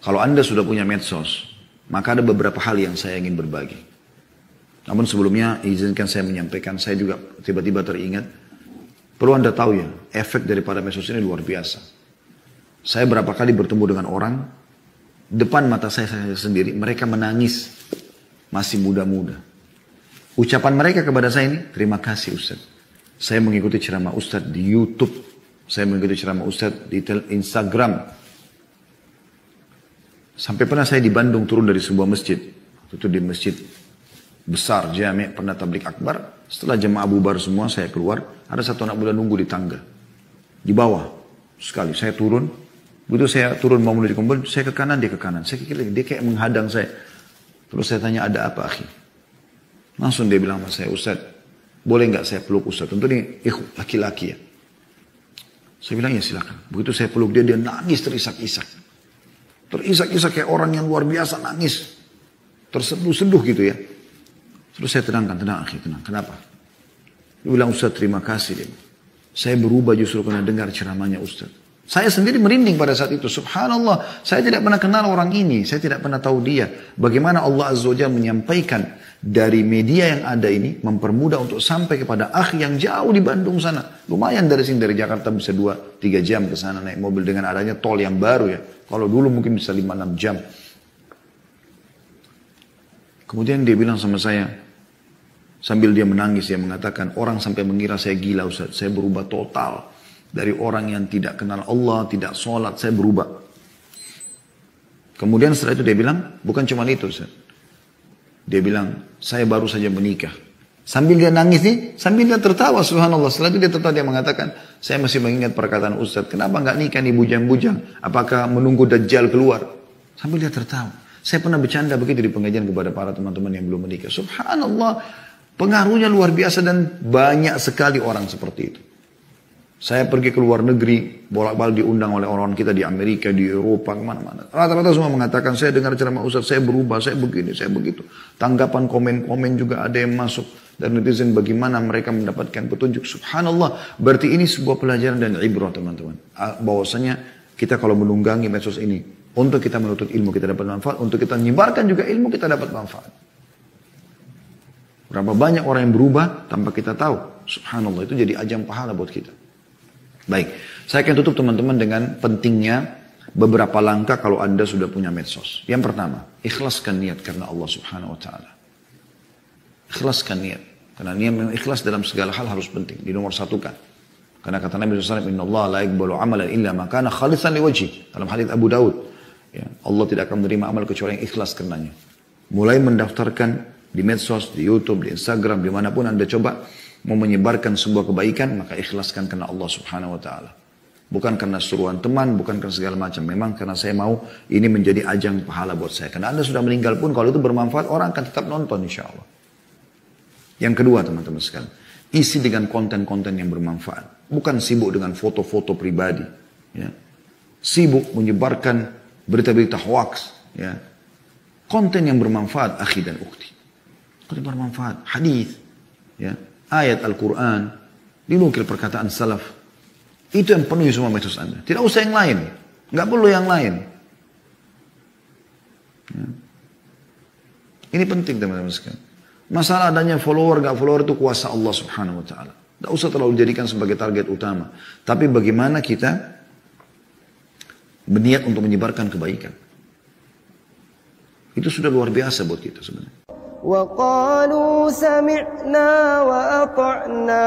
Kalau Anda sudah punya medsos, maka ada beberapa hal yang saya ingin berbagi. Namun sebelumnya izinkan saya menyampaikan, saya juga tiba-tiba teringat, perlu Anda tahu ya, efek daripada medsos ini luar biasa. Saya berapa kali bertemu dengan orang, depan mata saya sendiri, mereka menangis, masih muda-muda. Ucapan mereka kepada saya ini, terima kasih Ustaz. Saya mengikuti ceramah Ustaz di YouTube, saya mengikuti ceramah Ustaz di Instagram. Sampai pernah saya di Bandung turun dari sebuah masjid. Itu di masjid besar, jami' pernah tablik akbar. Setelah jemaah bubar semua, saya keluar. Ada satu anak muda nunggu di tangga. Di bawah. Sekali, saya turun. Begitu saya turun mau menuju kumpul, saya ke kanan, dia ke kanan. Saya kira dia kayak menghadang saya. Terus saya tanya, ada apa akhi? Langsung dia bilang sama saya, Ustaz, boleh nggak saya peluk Ustaz? Tentu ini laki-laki ya. Saya bilang, ya silakan. Begitu saya peluk dia, dia nangis terisak-isak. Terisak-isak kayak orang yang luar biasa nangis. Terseduh-seduh gitu ya. Terus saya tenangkan, tenang akhi, tenang. Kenapa? Dia bilang, Ustaz terima kasih. Dia. Saya berubah justru karena dengar ceramahnya Ustaz. Saya sendiri merinding pada saat itu. Subhanallah, saya tidak pernah kenal orang ini. Saya tidak pernah tahu dia. Bagaimana Allah Azza wa Jalla menyampaikan dari media yang ada ini, mempermudah untuk sampai kepada akhi yang jauh di Bandung sana. Lumayan dari sini, dari Jakarta bisa 2-3 jam ke sana naik mobil dengan adanya tol yang baru ya. Kalau dulu mungkin bisa 5-6 jam. Kemudian dia bilang sama saya, sambil dia menangis, dia mengatakan, orang sampai mengira saya gila Ustaz. Saya berubah total. Dari orang yang tidak kenal Allah, tidak sholat, saya berubah. Kemudian setelah itu dia bilang, bukan cuma itu Ustaz. Dia bilang, saya baru saja menikah. Sambil dia nangis nih, sambil dia tertawa, subhanallah. Setelah itu dia tertawa, dia mengatakan, saya masih mengingat perkataan Ustaz, kenapa nggak nikah nih bujang-bujang? Apakah menunggu Dajjal keluar? Sambil dia tertawa. Saya pernah bercanda begitu di pengajian kepada para teman-teman yang belum menikah. Subhanallah, pengaruhnya luar biasa dan banyak sekali orang seperti itu. Saya pergi ke luar negeri, bolak-balik diundang oleh orang-orang kita di Amerika, di Eropa, kemana-mana. Rata-rata semua mengatakan, saya dengar ceramah Ustaz, saya berubah, saya begini, saya begitu. Tanggapan komen-komen juga ada yang masuk. Dan netizen bagaimana mereka mendapatkan petunjuk. Subhanallah, berarti ini sebuah pelajaran dan ibrah teman-teman. Bahwasanya kita kalau menunggangi medsos ini, untuk kita menuntut ilmu kita dapat manfaat, untuk kita menyebarkan juga ilmu kita dapat manfaat. Berapa banyak orang yang berubah tanpa kita tahu. Subhanallah, itu jadi ajang pahala buat kita. Baik, saya akan tutup teman-teman dengan pentingnya beberapa langkah kalau Anda sudah punya medsos. Yang pertama, ikhlaskan niat karena Allah Subhanahu wa taala. Ikhlaskan niat. Karena niat memang ikhlas dalam segala hal harus penting, di nomor satu kan. Karena kata Nabi SAW, Innallaha la yaqbalu amalan illa ma kana khalisan liwajhi. Dalam hadits Abu Daud, ya, Allah tidak akan menerima amal kecuali yang ikhlas karenanya. Mulai mendaftarkan di medsos, di YouTube, di Instagram, dimanapun Anda coba mau menyebarkan sebuah kebaikan, maka ikhlaskan karena Allah Subhanahu wa taala. Bukan karena suruhan teman, bukan karena segala macam. Memang karena saya mau ini menjadi ajang pahala buat saya. Karena Anda sudah meninggal pun kalau itu bermanfaat, orang akan tetap nonton insya Allah. Yang kedua teman-teman sekalian, isi dengan konten-konten yang bermanfaat. Bukan sibuk dengan foto-foto pribadi. Ya. Sibuk menyebarkan berita-berita hoax. Ya. Konten yang bermanfaat, akhi dan ukhti. Konten bermanfaat, hadis, ya. Ayat Al-Quran, dinukil perkataan salaf. Itu yang penuhi semua medsos Anda. Tidak usah yang lain. Nggak perlu yang lain. Ya. Ini penting teman-teman sekalian. Masalah adanya follower, nggak follower itu kuasa Allah Subhanahu wa taala. Nggak usah terlalu jadikan sebagai target utama. Tapi bagaimana kita berniat untuk menyebarkan kebaikan. Itu sudah luar biasa buat kita sebenarnya. وقالوا سمعنا وأطعنا